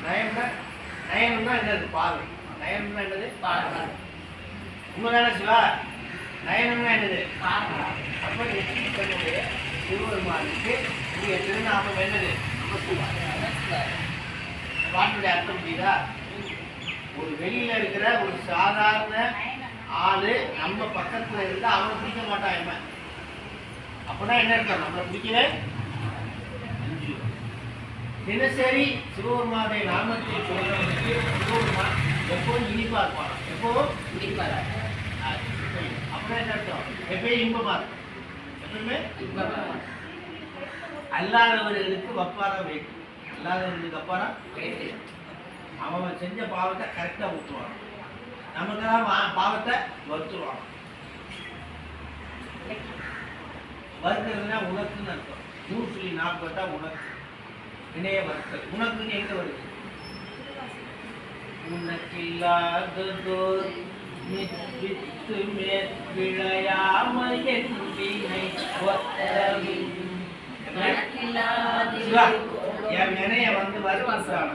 நயம்னா நயனம்னா என்னது? பார்வை. நயனம்னா என்னது? பார்வை. உண்மைதானே சிவா? நயனம்னா என்னது? பார்வை. அப்ப நெற்றிக்கண்ணுடைய சிவபெருமானுக்கு இங்கே திருநாமம் என்னது? பாட்டுடைய அர்த்தம் புரியுதா? ஒரு வெளியில இருக்கிற ஒரு சாதாரண ஆளு நம்ம பக்கத்துல இருந்தா அவனை பிடிக்க மாட்டான். என்ன அப்படின்னா என்ன அர்த்தம்? நம்மளை பிடிக்கவே தினசரி சிவபெருமானை நாமத்தை சொல்றவனுக்கு சிவபெருமான் எப்போதும் இனிப்பா இருப்பான். எப்போதும் இனிப்பா அப்படின்னா என்ன அர்த்தம்? எப்பயும் இன்பமா இருக்கும். எப்பயுமே இன்பமா. அல்லாதவர்களுக்கு வப்பாரம் வைக்கும். அல்லாதவர்களுக்கு வப்பாரம் வைக்கும். அவன் செஞ்ச பாவத்தை கரெக்டா ஊற்றுவான். நமக்கெல்லாம் பாவத்தை வருத்துருவான். வருத்துறதுன்னா உனக்குன்னு அர்த்தம். 140 உனக்கு இணைய வருத்தல். உனக்குன்னு எங்க வருது? உனக்கில்லாததோர் வித்து மேற்கிழையாமல் என் வீணை ஒத்தவின் என் வினைய வந்து வருத்திட்டான்.